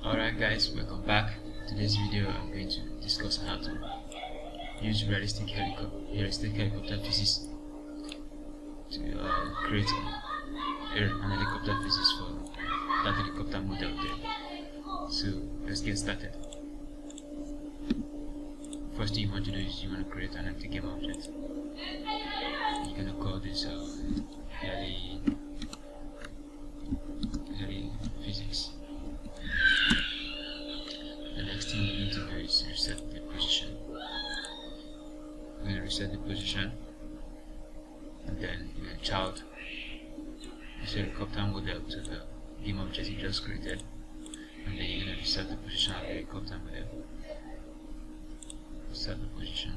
Alright guys, welcome back. Today's video I'm going to discuss how to use realistic helicopter physics to create an helicopter physics for that helicopter model there. So let's get started. First thing you want to do is you want to create an empty game object. You're going to call this heli physics. The next thing you need to do is reset the position. We're going to reset the position, and then you're going to child this helicopter model to the game object you just created, and then you're going to reset the position of the helicopter model. Reset the position.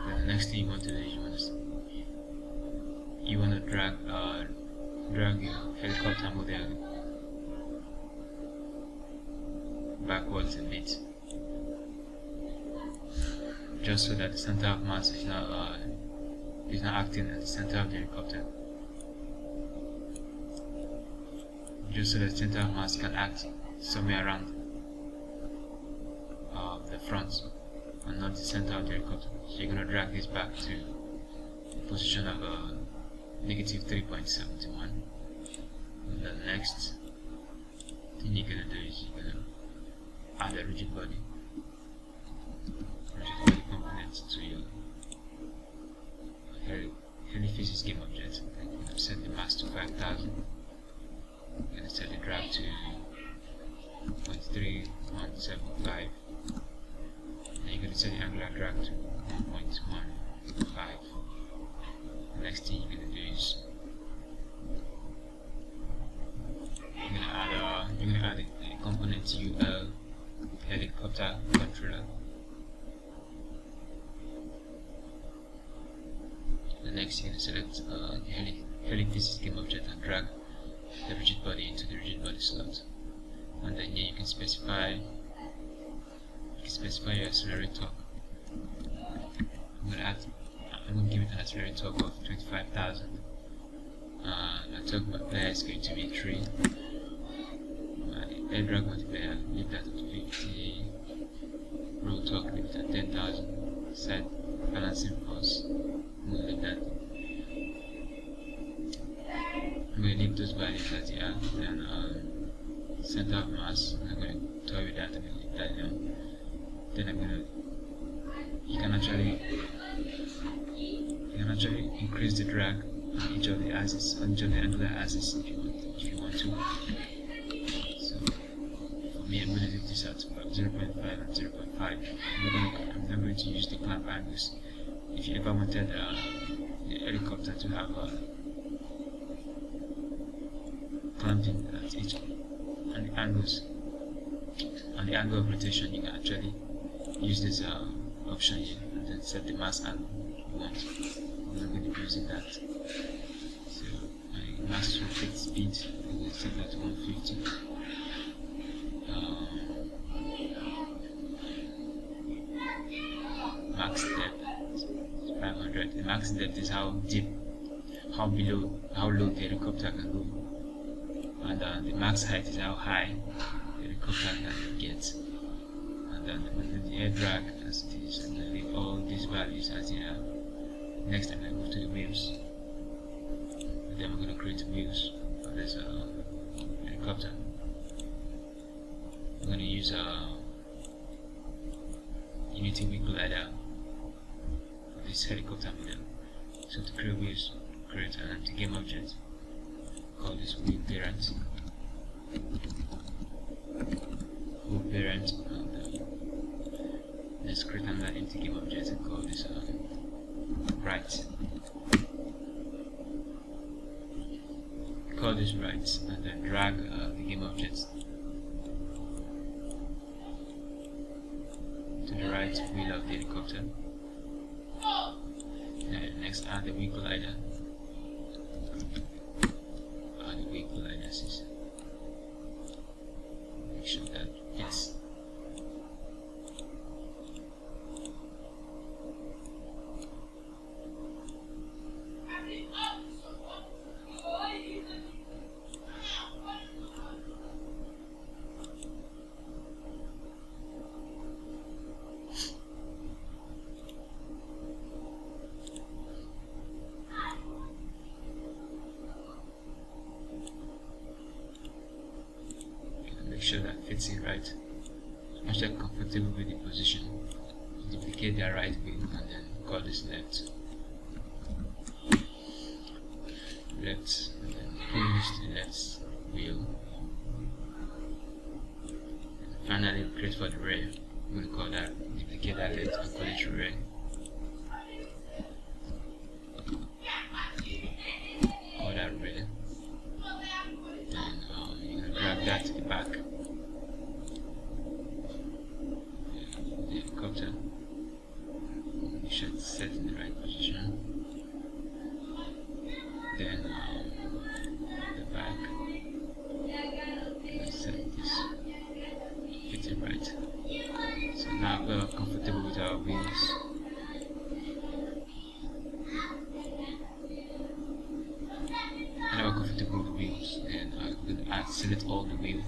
The next thing you want to do is you want to drag your helicopter model backwards a bit, just so that the center of mass is not acting at the center of the helicopter. Just so that the center of mass can act somewhere around the front and not the center of the helicopter. So you're going to drag this back to the position of negative 3.71. And the next thing you're going to do is you're going to add a rigid body component to your heli physics game object. You're going to set the mass to 5,000. You're going to set the drag to 0.3175. Then you're going to set the angular drag to 1.15. The next thing you're going to do is you're going to add a component UL helicopter controller. The next you're going to select the heli physics game object and drag the rigid body into the rigid body slot. And then here you can specify your accelerator torque. I'm going to give it an accelerator torque of 25,000. The torque multiplier is going to be 3. The air drag multiplier, leave that at 50. Roll torque, leave it at 10,000. Side balancing force, I'm going to leave that. I'm going to leave those values as they are. Then center of mass, I'm going to toy with that. I'm going to leave that down. Then you can actually increase the drag on each of the axes, on each of the angular axes if you want to. So for me, I'm going to leave this at 0.5 and 0.5. I'm not going to use the clamp angles. If you ever wanted the helicopter to have clamping at each and the angles and the angle of rotation, you can actually use this option here and then set the mass angle you want. I'm not going to be using that. So my mass rotate speed, I'm going to set that to 150. Max depth is 500. The max depth is how deep, how low the helicopter can go, and the max height is how high the helicopter can get. And then the air drag as it is, and then leave all these values as they are. Next I'm going to move to the wheels, and then we're going to create wheels for this helicopter. I'm going to use a Unity wheel glider for this helicopter model. So to create wheels, create an empty game object, call this wheel parent, and let's create another empty game object and call this right. Call this right, and then drag the game object to the right wheel of the helicopter. Next, add the wheel glider. Add the wheel glider system. Make sure that yes. Make sure that fits in right. Once you're comfortable with the position, duplicate the right wheel and then call this left, and then pull this to the left wheel. And finally, create for the rear. I'm going to call that, duplicate that left and call it rear. Call that rear. Then you're going to drag that to the back. The helicopter. You should set in the right position. Then the back. Let's set this fitting right. So now we're comfortable with our wheels. And now we're comfortable with the wheels. Then I'm going to select all the wheels.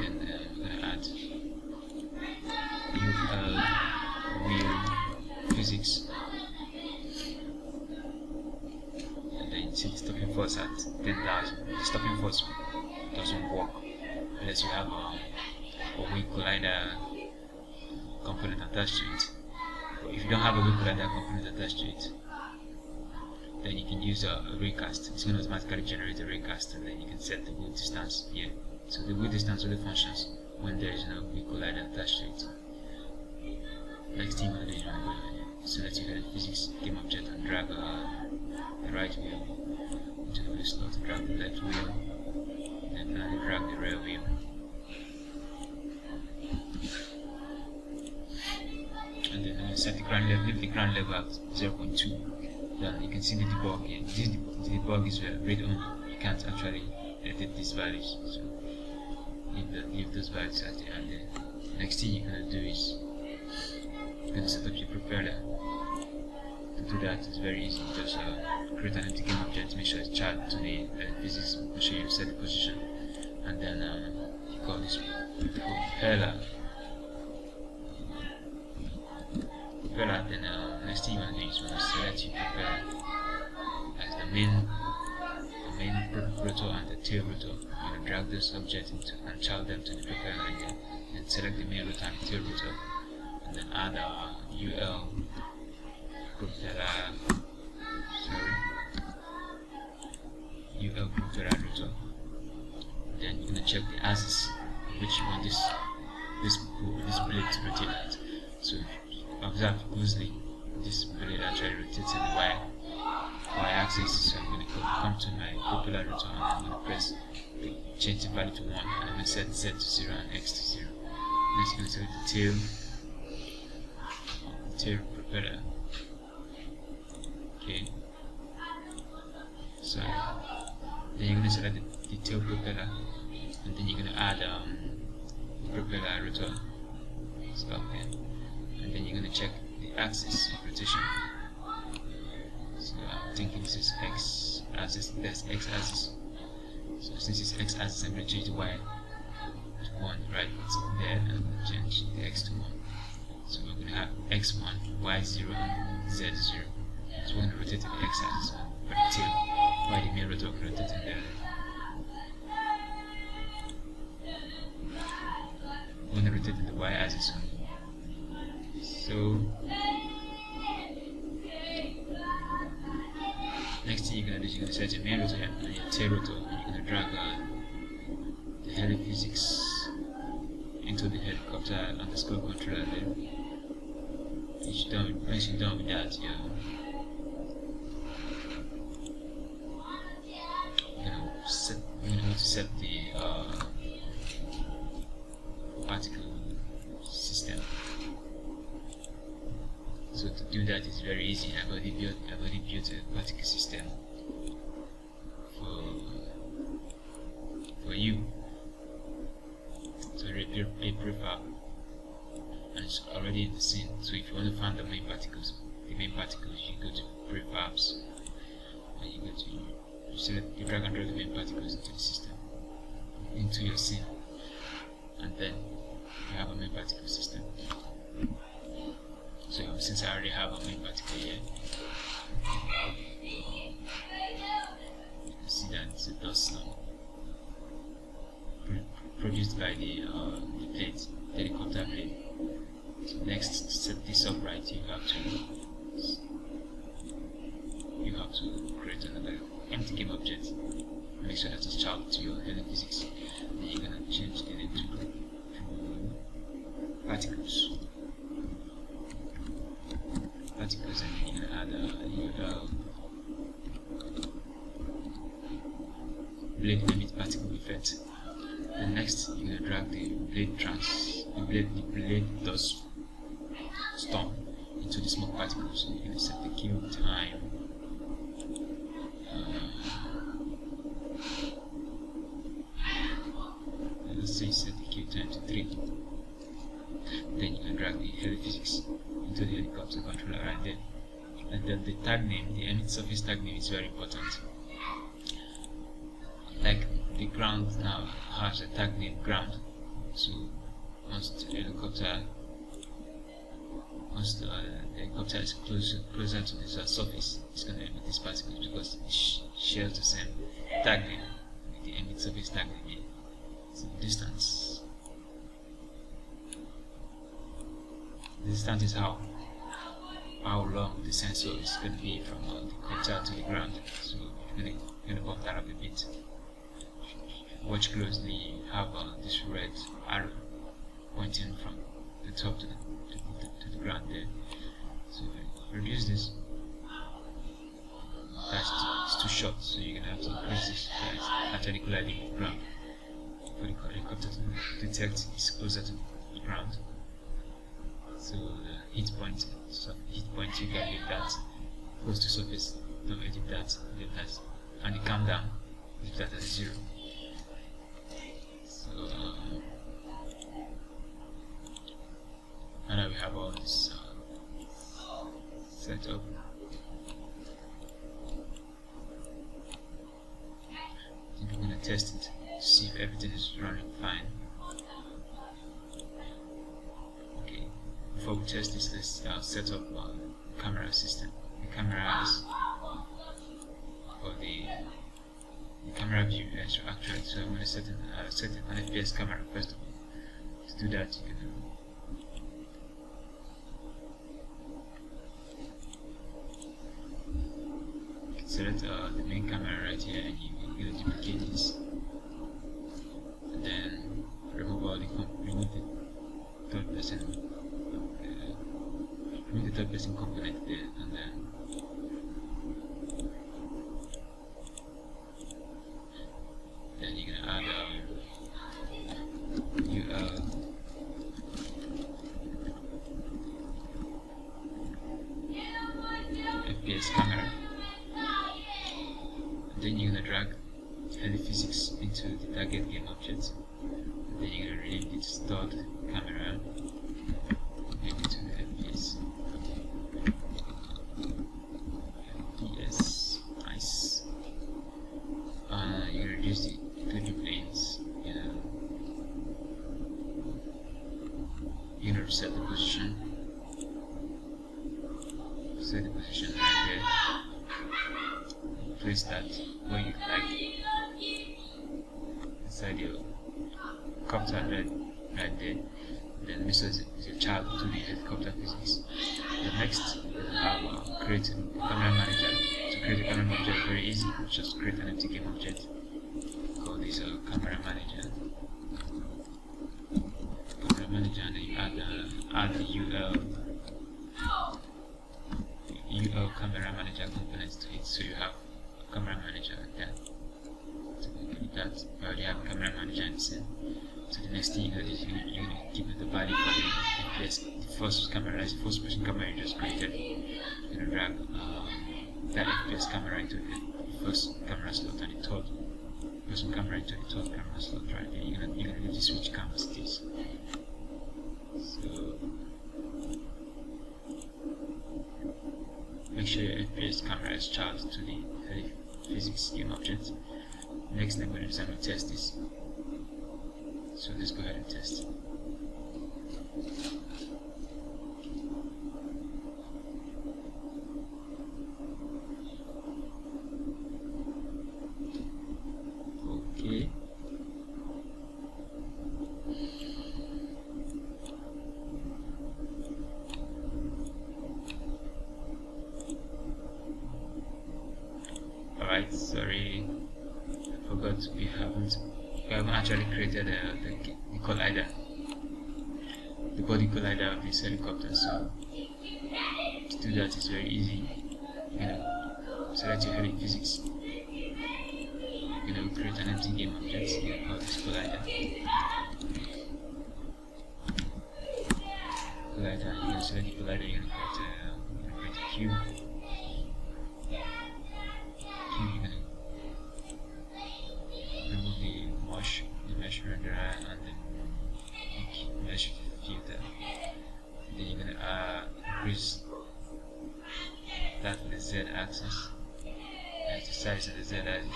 And then I'm going to add wheel physics, and then you see the stopping force at 10,000. The stopping force doesn't work unless you have a wheel collider component attached to it. But if you don't have a wheel collider component attached to it, then you can use a raycast. It's going to automatically generate a raycast, and then you can set the wheel distance here. So the wheel distance only functions when there is no wheel collider attached to it. Next thing we're going to do is select your physics game object and drag the right wheel into the wheel slot, drag the left wheel, and then drag the rear wheel. And then I'm going to set the ground level, leave the ground level at 0.2. Then you can see the debug here. This debug is read only. You can't actually edit these values. So leave those values at the end there. Next thing you're going to do is you're going to set up your propeller. To do that, it's very easy. Just create an empty game object, make sure it's charged to the physics, make sure you set the position, and then you call this propeller. Then next thing you want to do is you want to select your propeller as the main rotor and the tail rotor. You're going to drag those objects into and child them to the propeller again, and select the main rotor and the tail rotor, and then add UL propeller, UL propeller rotor. Then you're going to check the axis which you want this blade to rotate at. So observe closely, this blade actually rotates in the y-axis. So I'm going to come to my propeller rotor and I'm going to press change the value to 1, and I'm going to set Z to 0 and X to 0. Next, I'm going to select the tail propeller. Okay. So then you're going to select the tail propeller, and then you're going to add the propeller rotor stop here, and then you're going to check the axis of rotation. So I'm thinking this is X axis, that's X axis. So since it's X axis, I'm going to change the Y to 1, right? It's there, and I'm going to change the X to 1. So we're going to have X1, Y0, and Z0. So we're going to rotate the X axis for the tail, while the main rotor will rotate in there. We're going to rotate in the Y axis. So next thing you're going to do is you're going to set your main rotor and your tail rotor, and you're going to drag the heli physics into the helicopter underscore controller there. Once you're done with that, you're going to set the particle system. So to do that is very easy. I've already built a particle system for you. So a prefab, and it's already in the scene. So if you want to find the main particles, you go to prefabs, and you drag and drop the main particles into the system, into your scene, and then you have a main particle system. So since I already have a main particle here, you can see that it's a dust now produced by the plate, the helicopter blade. So next, to set this up right, you have to create another empty game object. Make sure that it's child to your heliphysics. Then you're gonna change the name to particles. Particles, and then you're gonna add blade limit particle effect. Then next, you're gonna drag the blade dust storm into the smoke particles. So you're gonna set the kill time. Let's say set the kill time to 3. Then you can drag the heliphysics into the helicopter controller right there. And then the tag name, the emit surface tag name, is very important. Like the ground now has a tag name ground, so once the helicopter is closer to this surface, it's going to emit this particle because it shares the same tag name with the emit surface tag name. So distance is how long the sensor is going to be from the helicopter to the ground. So you're going to bump that up a bit. Watch closely. You have this red arrow pointing from the top to the ground there. So reduce this. It's too short, so you're gonna have to increase this. Actually, colliding with the ground for the helicopter to detect it's closer to the ground. So the hit point you can leave that close to surface. Don't edit that. Leave that, and the countdown, leave that at 0. And now we have all this set up. I think we're going to test it to see if everything is running fine. Okay, before we test this, let's set up the camera system. The cameras for the camera view actually. So I'm going to set an FPS camera first of all. To do that, you can select the main camera right here, and you're going to duplicate this, and then remove the third person component there, and then you're gonna add FPS camera. And then you're gonna drag heliphysics into the target game object. And then you're gonna rename it stored camera. Name it to the FPS. FPS, nice. You're gonna reduce the clipping planes. You're gonna reset the position. Set the position right there. Place that where you like, inside your copter right there. Then this is your child to the helicopter physics. The next, you have create a camera manager. To create a camera manager is very easy. Just create an empty game object. Call this camera manager. Camera manager, and then you add the UL camera manager components to it. So you have a camera manager like that. So with that, you already have a camera manager in the scene. So the next thing you're going to do is you're going to give it the value for the FPS. The first camera, the first person camera you just created. You're going to drag that FPS camera into the first camera slot, and the third person camera into the third camera slot right there. You're going to leave the switch cam as it is. So make sure your FPS camera is charged to the edit physics game object. Next I'm going to do, I'm going to test this. So let's go ahead and test. Okay. Alright, sorry, I forgot we haven't actually created the collider, the body collider of this helicopter. So to do that is very easy. Select your heavy physics. Create an empty game object here called this collider. Collider, you're going to select the collider, you're going to create a cube. You're going to remove the mesh renderer and the mesh filter. Then you're going to increase that in the Z axis, and the size of the Z axis.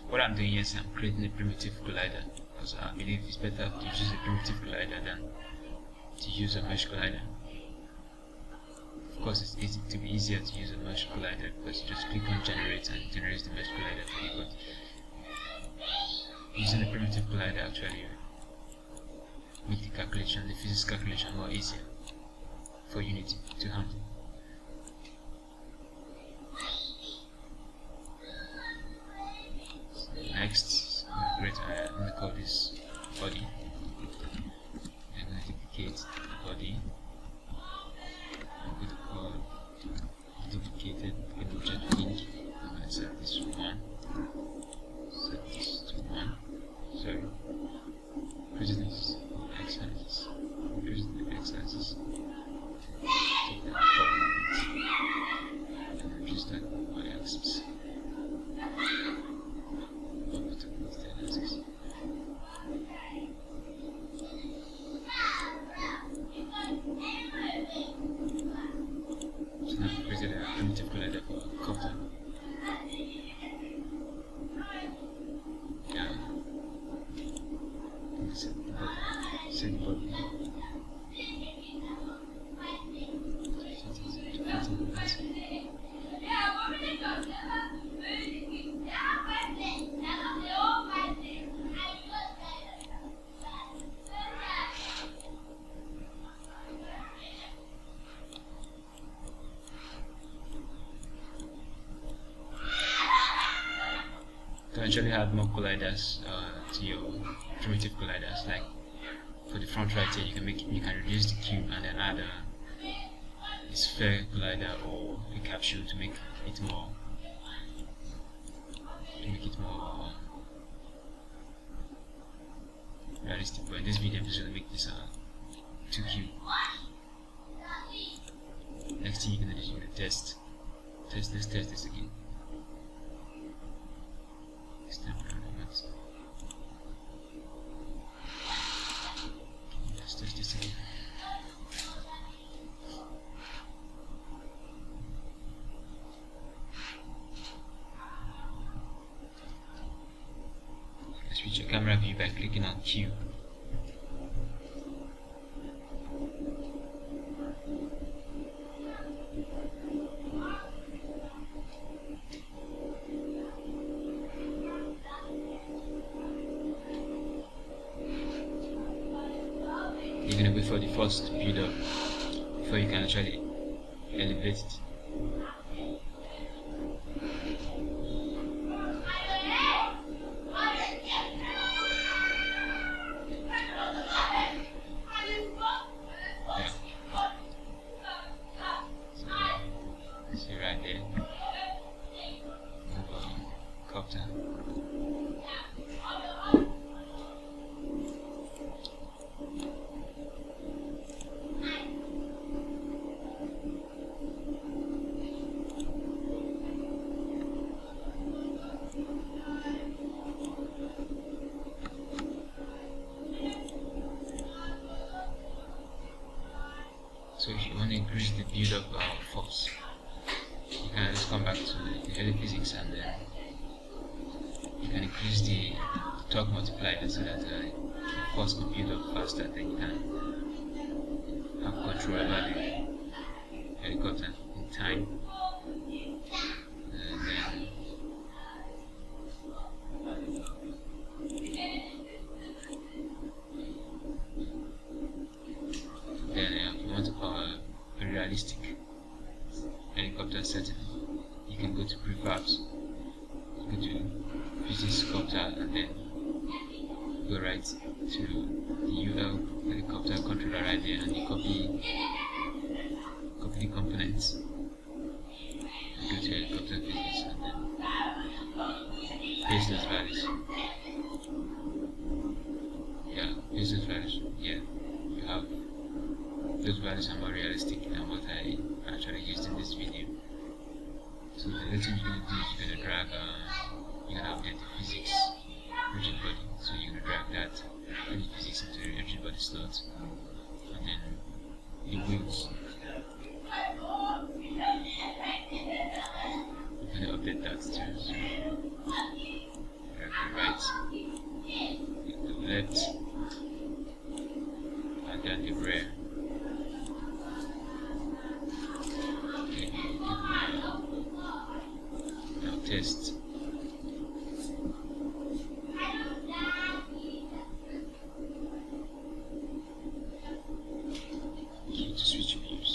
What I'm doing is I'm creating a primitive collider, because I believe it's better to use a primitive collider than to use a mesh collider. Of course, it's easy to be easier to use a mesh collider because you just click on generate and it generates the mesh collider for you. But using a primitive collider actually make the calculation, the physics calculation, more easier for Unity to handle. Next, I'm going to call this body. I'm going to duplicate the body. I'm going to call duplicated object link. I'm going to set this to 1. Set this to 1. Sorry. Increase this x axis. Increase the x axis. Take that forward. And reduce that y axis. So now I've created a primitive collider for a copter. Set the body. Set the body. To actually add more colliders to your primitive colliders, like for the front right here, you can reduce the cube and then add a sphere collider or a capsule to make it more realistic. But in this video, I'm just going to make this 2 cube. Next thing you're going to do is you're going to test this again. This time around, let's test this again. Switch your camera view by clicking on Q. You're going to wait for the first to build up before you can actually elevate it. See right there, copter. So if you want to increase the build-up force, you can just come back to the early physics, and then you can increase the torque multiplier so that the force can build up faster. Then you can have control over the helicopter in time. And then if you want a realistic helicopter setting, you can go to prefabs, go to physics sculptor, and then go right to the UL helicopter controller right there, and you copy the components, go to helicopter physics, and then paste those values. Yeah, paste those values. Yeah, you have those values are more realistic than what I actually used in this video. So the next thing you're going to do is you're going to drag, you're going to update the physics rigid body. So you're going to drag that physics into the rigid body slot, and then the wheels. You're going to update that too. So drag the right, the left, and then the rear. Now test. Key to switch views.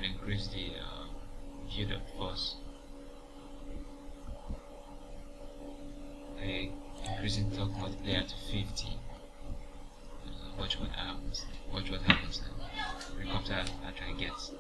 Increase the build-up force by increasing torque multiplier to 50. Watch what happens. Watch what happens now. The helicopter actually gets.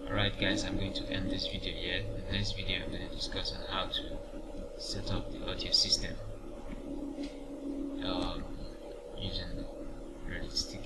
Alright guys, I'm going to end this video here. In the next video I'm going to discuss on how to set up the audio system using realistic